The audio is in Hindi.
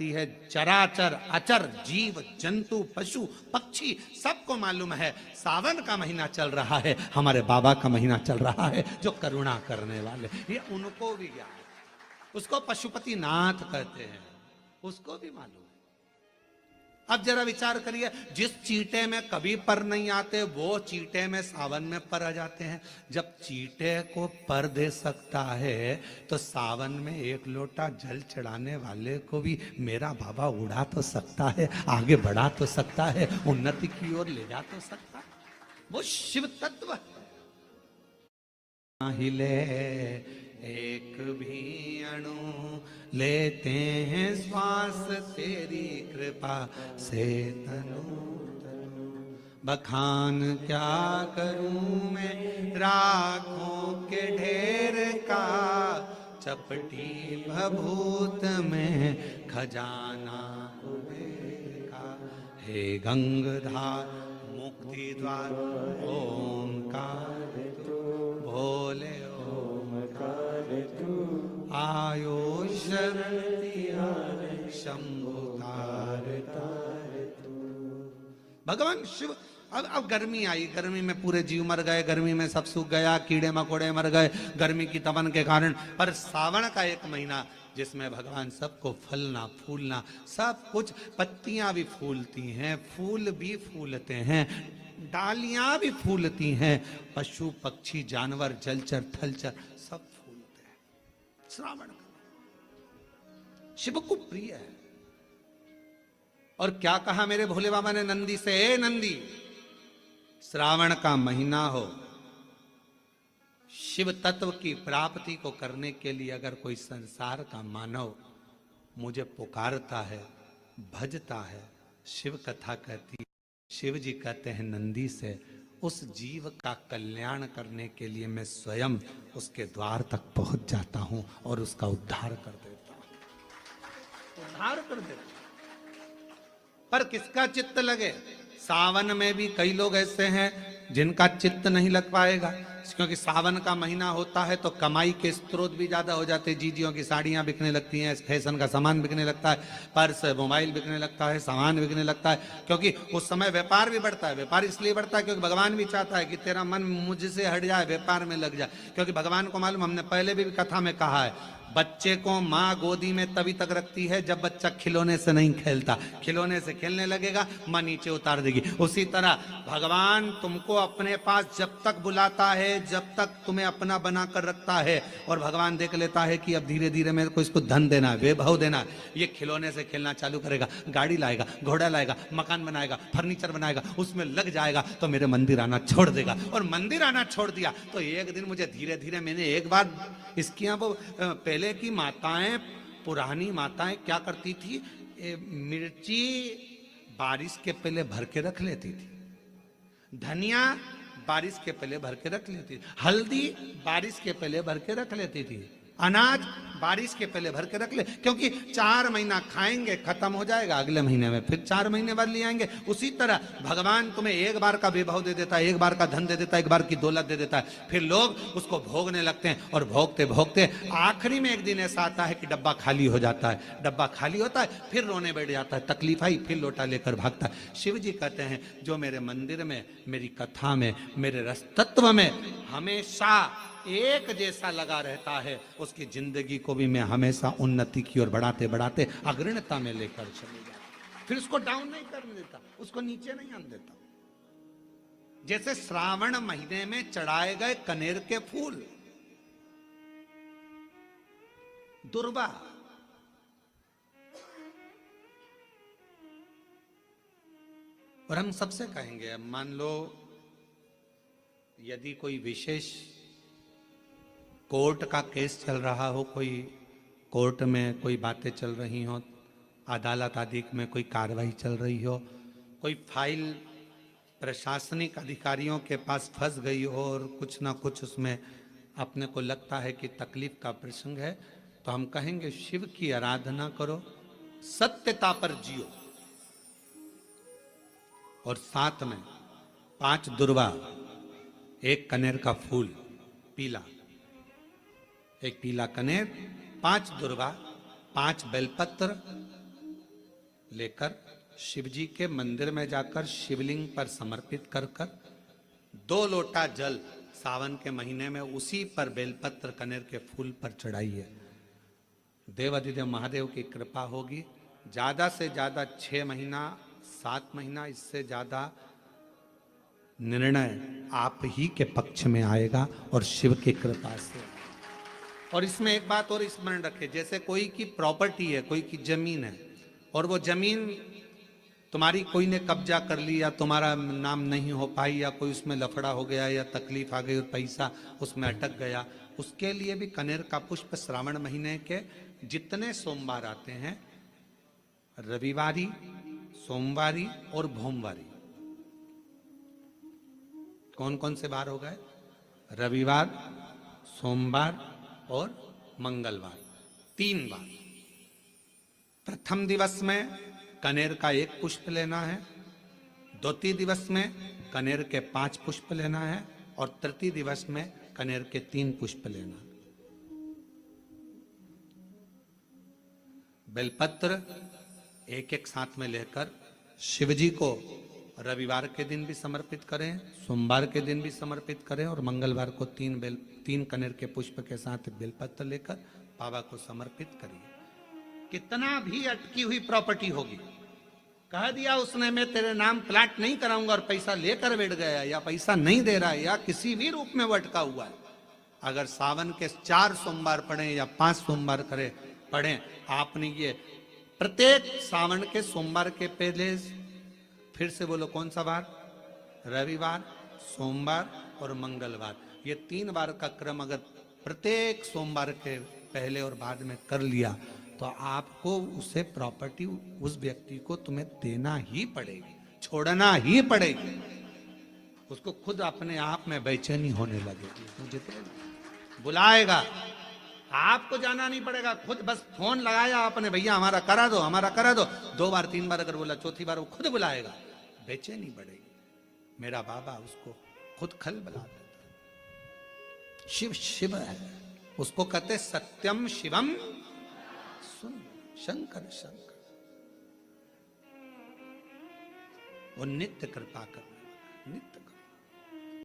है। चराचर अचर जीव जंतु पशु पक्षी सबको मालूम है सावन का महीना चल रहा है, हमारे बाबा का महीना चल रहा है जो करुणा करने वाले, ये उनको भी ज्ञान है। उसको पशुपति नाथ कहते हैं, उसको भी मालूम है। अब जरा विचार करिए, जिस चींटे में कभी पर नहीं आते वो चींटे में सावन में पर आ जाते हैं। जब चींटे को पर दे सकता है तो सावन में एक लोटा जल चढ़ाने वाले को भी मेरा बाबा उड़ा तो सकता है, आगे बढ़ा तो सकता है, उन्नति की ओर ले जा तो सकता है। वो शिव तत्व हिले एक भी अणु लेते हैं श्वास तेरी कृपा से तनु बखान क्या करूं मैं राखों के ढेर का, चपटी भभूत में खजाना कुबेर का। हे गंगाधार मुक्ति द्वार ओंकार भोले आयो भगवान शिव। अब गर्मी आई, गर्मी में पूरे जीव मर गए, गर्मी में सब सूख गया, कीड़े मकोड़े मर गए गर्मी की तपन के कारण। पर सावन का एक महीना जिसमें भगवान सबको फलना फूलना सब कुछ, पत्तियां भी फूलती हैं, फूल भी फूलते हैं, डालियां भी फूलती हैं, पशु पक्षी जानवर जलचर थलचर सब फूलते हैं। श्रावण का शिव को प्रिय है। और क्या कहा मेरे भोले बाबा ने नंदी से, ए नंदी, श्रावण का महीना हो, शिव तत्व की प्राप्ति को करने के लिए अगर कोई संसार का मानव मुझे पुकारता है, भजता है, शिव कथा कहती है, शिव जी कहते हैं नंदी से, उस जीव का कल्याण करने के लिए मैं स्वयं उसके द्वार तक पहुंच जाता हूं और उसका उद्धार कर देता हूं, उद्धार कर देता हूं। पर किसका चित्त लगे? सावन में भी कई लोग ऐसे हैं जिनका चित्त नहीं लग पाएगा, क्योंकि सावन का महीना होता है तो कमाई के स्रोत भी ज्यादा हो जाते हैं। जीजियों की साड़ियां बिकने लगती हैं, फैशन का सामान बिकने लगता है, पर्स मोबाइल बिकने लगता है, सामान बिकने लगता है, क्योंकि उस समय व्यापार भी बढ़ता है। व्यापार इसलिए बढ़ता है क्योंकि भगवान भी चाहता है कि तेरा मन मुझसे हट जाए, व्यापार में लग जाए। क्योंकि भगवान को मालूम, हमने पहले भी कथा में कहा है, बच्चे को माँ गोदी में तभी तक रखती है जब बच्चा खिलौने से नहीं खेलता, खिलौने से खेलने लगेगा माँ नीचे उतार देगी। उसी तरह भगवान तुमको अपने पास जब तक बुलाता है, जब तक तुम्हें अपना बनाकर रखता है, और भगवान देख लेता है कि अब धीरे धीरे मेरे को इसको धन देना है, वैभव देना है, ये खिलौने से खेलना चालू करेगा, गाड़ी लाएगा, घोड़ा लाएगा, मकान बनाएगा, फर्नीचर बनाएगा, उसमें लग जाएगा तो मेरे मंदिर आना छोड़ देगा। और मंदिर आना छोड़ दिया तो एक दिन मुझे धीरे धीरे, मैंने एक बार इसकी यहाँ वो पहले की माताएं, पुरानी माताएं क्या करती थी, मिर्ची बारिश के पहले भर के रख लेती थी, धनिया बारिश के पहले भर के रख लेती थी, हल्दी बारिश के पहले भर के रख लेती थी, अनाज बारिश के पहले भर के रख ले, क्योंकि 4 महीना खाएंगे खत्म हो जाएगा, अगले महीने में फिर 4 महीने बाद ले आएंगे। उसी तरह भगवान तुम्हें एक बार का वैभव दे देता है, एक बार का धन दे देता है, एक बार की दौलत दे देता है, फिर लोग उसको भोगने लगते हैं, और भोगते भोगते आखिरी में एक दिन ऐसा आता है कि डब्बा खाली हो जाता है। डब्बा खाली होता है, फिर रोने बैठ जाता है, तकलीफ आई, फिर लोटा लेकर भागता है। शिव जी कहते हैं जो मेरे मंदिर में, मेरी कथा में, मेरे रस तत्व में हमेशा एक जैसा लगा रहता है, उसकी जिंदगी को भी मैं हमेशा उन्नति की ओर बढ़ाते बढ़ाते अग्रणता में लेकर चले जाता, फिर उसको डाउन नहीं करने देता, उसको नीचे नहीं आने देता। जैसे श्रावण महीने में चढ़ाए गए कनेर के फूल, दुर्वा, और हम सबसे कहेंगे, मान लो यदि कोई विशेष कोर्ट का केस चल रहा हो, कोई कोर्ट में कोई बातें चल रही हो, अदालत आदि में कोई कार्रवाई चल रही हो, कोई फाइल प्रशासनिक अधिकारियों के पास फंस गई हो और कुछ ना कुछ उसमें अपने को लगता है कि तकलीफ का प्रसंग है, तो हम कहेंगे शिव की आराधना करो, सत्यता पर जियो, और साथ में 5 दुर्वा, 1 कनेर का फूल पीला, एक पीला कनेर, 5 दुर्वा, 5 बेलपत्र लेकर शिव जी के मंदिर में जाकर शिवलिंग पर समर्पित कर कर 2 लोटा जल सावन के महीने में उसी पर बेलपत्र कनेर के फूल पर चढ़ाइए। देवाधिदेव महादेव की कृपा होगी। ज्यादा से ज्यादा 6 महीना 7 महीना, इससे ज्यादा निर्णय आप ही के पक्ष में आएगा और शिव की कृपा से। और इसमें एक बात और स्मरण रखें, जैसे कोई की प्रॉपर्टी है, कोई की जमीन है और वो जमीन तुम्हारी कोई ने कब्जा कर ली या तुम्हारा नाम नहीं हो पाई या कोई उसमें लफड़ा हो गया या तकलीफ आ गई और पैसा उसमें अटक गया, उसके लिए भी कनेर का पुष्प श्रावण महीने के जितने सोमवार आते हैं, रविवारी, सोमवारी और भोमवारी, कौन कौन से बार हो गए? रविवार, सोमवार और मंगलवार, 3 बार। प्रथम दिवस में कनेर का 1 पुष्प लेना है, द्वितीय दिवस में कनेर के 5 पुष्प लेना है और तृतीय दिवस में कनेर के 3 पुष्प लेना। बेलपत्र एक एक साथ में लेकर शिव जी को रविवार के दिन भी समर्पित करें, सोमवार के दिन भी समर्पित करें और मंगलवार को 3 कनेर के पुष्प के साथ बेलपत्र लेकर बाबा को समर्पित करिए। कितना भी अटकी हुई प्रॉपर्टी होगी, कह दिया उसने मैं तेरे नाम प्लाट नहीं कराऊंगा और पैसा लेकर बैठ गया या पैसा नहीं दे रहा है या किसी भी रूप में वो अटका हुआ है, अगर सावन के 4 सोमवार पढ़े या 5 सोमवार पढ़े, आपने ये प्रत्येक सावन के सोमवार के पहले, फिर से बोलो कौन सा बार? रविवार, सोमवार और मंगलवार, ये 3 बार का क्रम अगर प्रत्येक सोमवार के पहले और बाद में कर लिया तो आपको उसे प्रॉपर्टी उस व्यक्ति को तुम्हें देना ही पड़ेगी, छोड़ना ही पड़ेगी। उसको खुद अपने आप में बेचैनी होने लगेगी, मुझे बुलाएगा, आपको जाना नहीं पड़ेगा, खुद बस फोन लगाया आपने, भैया हमारा करा दो, हमारा करा दो, 2 बार 3 बार अगर बोला, चौथी बार वो खुद बुलाएगा, बेचैनी बढ़ेगी। मेरा बाबा उसको खुद खल बुला देता। शिव शिव है, उसको कहते सत्यम शिवम सुन, शंकर शंकर, वो नित्य कृपा करने वाला, नित्य